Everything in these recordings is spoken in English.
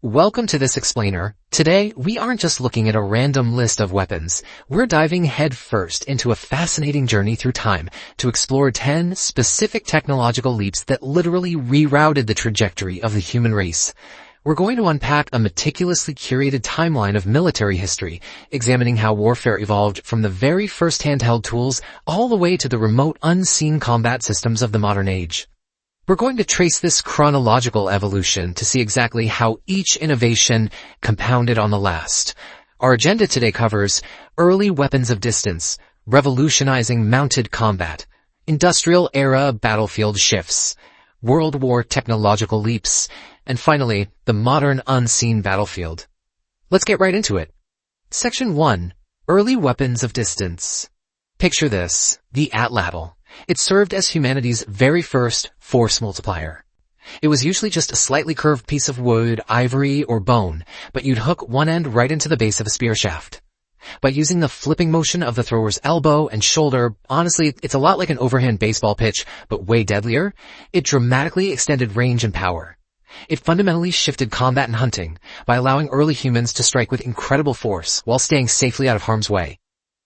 Welcome to this explainer. Today, we aren't just looking at a random list of weapons. We're diving headfirst into a fascinating journey through time to explore 10 specific technological leaps that literally rerouted the trajectory of the human race. We're going to unpack a meticulously curated timeline of military history, examining how warfare evolved from the very first handheld tools all the way to the remote, unseen combat systems of the modern age. We're going to trace this chronological evolution to see exactly how each innovation compounded on the last. Our agenda today covers early weapons of distance, revolutionizing mounted combat, industrial era battlefield shifts, World War technological leaps, and finally, the modern unseen battlefield. Let's get right into it. Section 1. Early weapons of distance. Picture this, the atlatl. It served as humanity's very first force multiplier. It was usually just a slightly curved piece of wood, ivory, or bone, but you'd hook one end right into the base of a spear shaft. By using the flipping motion of the thrower's elbow and shoulder, honestly, it's a lot like an overhand baseball pitch, but way deadlier, it dramatically extended range and power. It fundamentally shifted combat and hunting by allowing early humans to strike with incredible force while staying safely out of harm's way.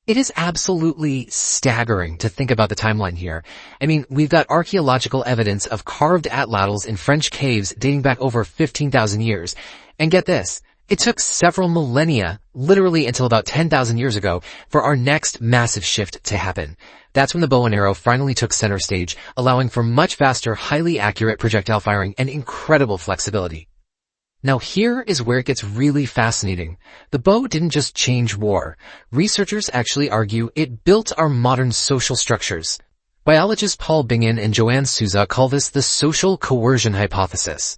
It is absolutely staggering to think about the timeline here. I mean, we've got archaeological evidence of carved atlatls in French caves dating back over 15,000 years. And get this, it took several millennia, literally until about 10,000 years ago, for our next massive shift to happen. That's when the bow and arrow finally took center stage, allowing for much faster, highly accurate projectile firing and incredible flexibility. Now here is where it gets really fascinating. The bow didn't just change war. Researchers actually argue it built our modern social structures. Biologists Paul Bingen and Joanne Souza call this the social coercion hypothesis.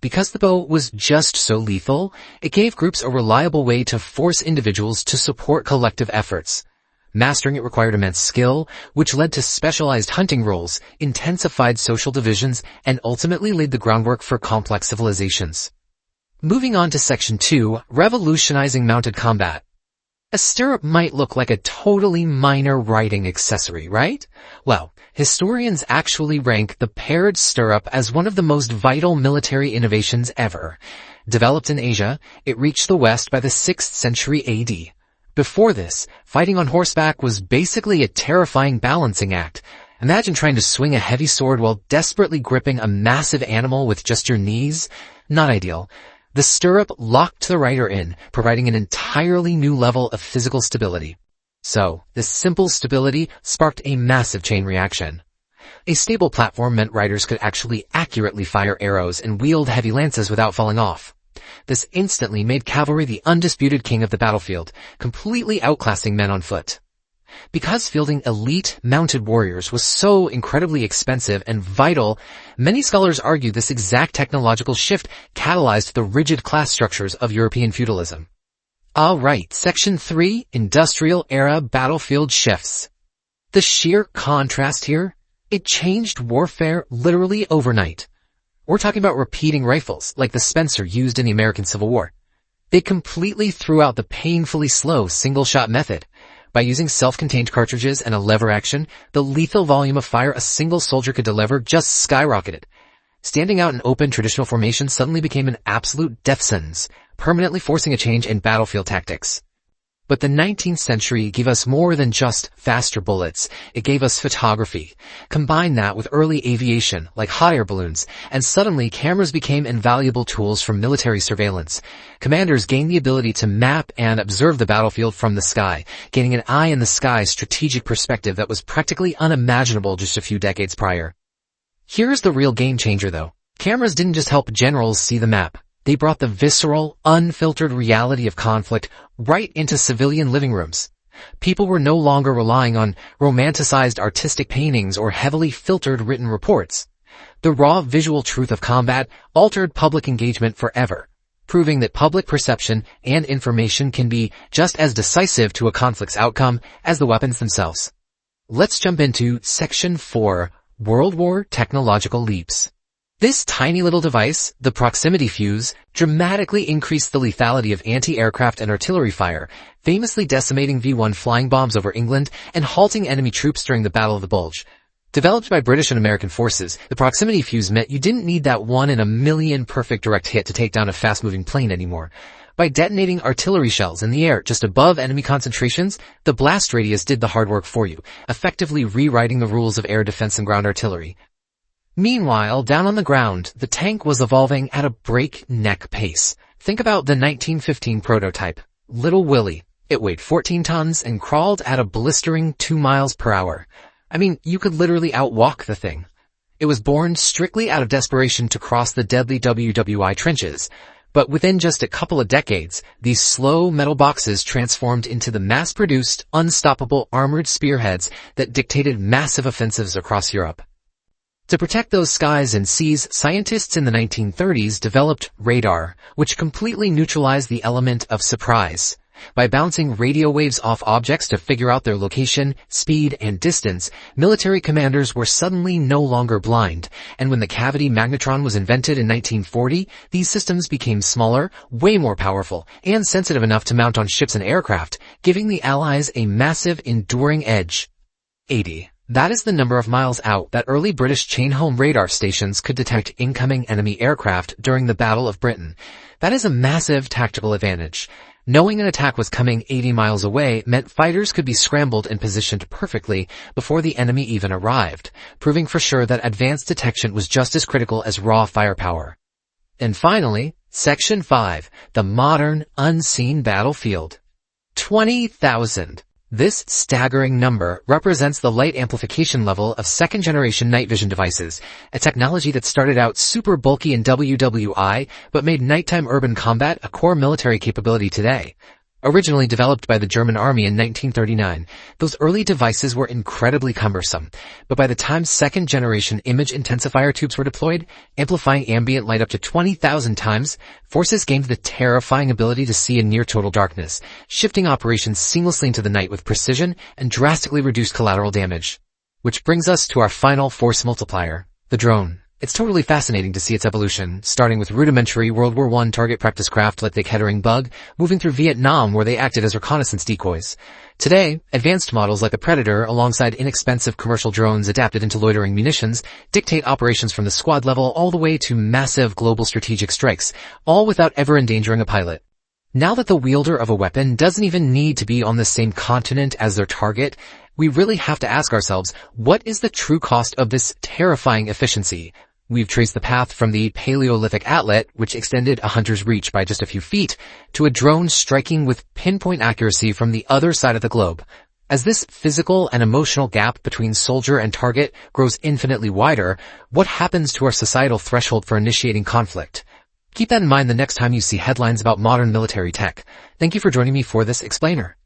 Because the bow was just so lethal, it gave groups a reliable way to force individuals to support collective efforts. Mastering it required immense skill, which led to specialized hunting roles, intensified social divisions, and ultimately laid the groundwork for complex civilizations. Moving on to Section 2, revolutionizing mounted combat. A stirrup might look like a totally minor riding accessory, right? Well, historians actually rank the paired stirrup as one of the most vital military innovations ever. Developed in Asia, it reached the West by the 6th century AD. Before this, fighting on horseback was basically a terrifying balancing act. Imagine trying to swing a heavy sword while desperately gripping a massive animal with just your knees. Not ideal. The stirrup locked the rider in, providing an entirely new level of physical stability. So, this simple stability sparked a massive chain reaction. A stable platform meant riders could actually accurately fire arrows and wield heavy lances without falling off. This instantly made cavalry the undisputed king of the battlefield, completely outclassing men on foot. Because fielding elite mounted warriors was so incredibly expensive and vital, many scholars argue this exact technological shift catalyzed the rigid class structures of European feudalism. Alright, Section 3, Industrial Era Battlefield Shifts. The sheer contrast here, it changed warfare literally overnight. We're talking about repeating rifles, like the Spencer used in the American Civil War. They completely threw out the painfully slow single-shot method. By using self-contained cartridges and a lever action, the lethal volume of fire a single soldier could deliver just skyrocketed. Standing out in open traditional formation suddenly became an absolute death sentence, permanently forcing a change in battlefield tactics. But the 19th century gave us more than just faster bullets. It gave us photography. Combine that with early aviation, like hot air balloons, and suddenly cameras became invaluable tools for military surveillance. Commanders gained the ability to map and observe the battlefield from the sky, gaining an eye-in-the-sky strategic perspective that was practically unimaginable just a few decades prior. Here's the real game changer though. Cameras didn't just help generals see the map. They brought the visceral, unfiltered reality of conflict right into civilian living rooms. People were no longer relying on romanticized artistic paintings or heavily filtered written reports. The raw visual truth of combat altered public engagement forever, proving that public perception and information can be just as decisive to a conflict's outcome as the weapons themselves. Let's jump into Section 4, World War Technological Leaps. This tiny little device, the proximity fuse, dramatically increased the lethality of anti-aircraft and artillery fire, famously decimating V-1 flying bombs over England and halting enemy troops during the Battle of the Bulge. Developed by British and American forces, the proximity fuse meant you didn't need that 1 in a million perfect direct hit to take down a fast-moving plane anymore. By detonating artillery shells in the air just above enemy concentrations, the blast radius did the hard work for you, effectively rewriting the rules of air defense and ground artillery. Meanwhile, down on the ground, the tank was evolving at a breakneck pace. Think about the 1915 prototype, Little Willie. It weighed 14 tons and crawled at a blistering 2 miles per hour. I mean, you could literally outwalk the thing. It was born strictly out of desperation to cross the deadly WWII trenches. But within just a couple of decades, these slow metal boxes transformed into the mass-produced, unstoppable armored spearheads that dictated massive offensives across Europe. To protect those skies and seas, scientists in the 1930s developed radar, which completely neutralized the element of surprise. By bouncing radio waves off objects to figure out their location, speed, and distance, military commanders were suddenly no longer blind, and when the cavity magnetron was invented in 1940, these systems became smaller, way more powerful, and sensitive enough to mount on ships and aircraft, giving the Allies a massive, enduring edge. 80. That is the number of miles out that early British chain-home radar stations could detect incoming enemy aircraft during the Battle of Britain. That is a massive tactical advantage. Knowing an attack was coming 80 miles away meant fighters could be scrambled and positioned perfectly before the enemy even arrived, proving for sure that advanced detection was just as critical as raw firepower. And finally, Section 5, the modern, unseen battlefield. 20,000. This staggering number represents the light amplification level of second-generation night vision devices, a technology that started out super bulky in WWII but made nighttime urban combat a core military capability today. Originally developed by the German Army in 1939, those early devices were incredibly cumbersome, but by the time second-generation image intensifier tubes were deployed, amplifying ambient light up to 20,000 times, forces gained the terrifying ability to see in near-total darkness, shifting operations seamlessly into the night with precision and drastically reduced collateral damage. Which brings us to our final force multiplier, the drone. It's totally fascinating to see its evolution, starting with rudimentary World War I target practice craft like the Kettering Bug, moving through Vietnam where they acted as reconnaissance decoys. Today, advanced models like the Predator, alongside inexpensive commercial drones adapted into loitering munitions, dictate operations from the squad level all the way to massive global strategic strikes, all without ever endangering a pilot. Now that the wielder of a weapon doesn't even need to be on the same continent as their target, we really have to ask ourselves, what is the true cost of this terrifying efficiency? We've traced the path from the Paleolithic atlatl, which extended a hunter's reach by just a few feet, to a drone striking with pinpoint accuracy from the other side of the globe. As this physical and emotional gap between soldier and target grows infinitely wider, what happens to our societal threshold for initiating conflict? Keep that in mind the next time you see headlines about modern military tech. Thank you for joining me for this explainer.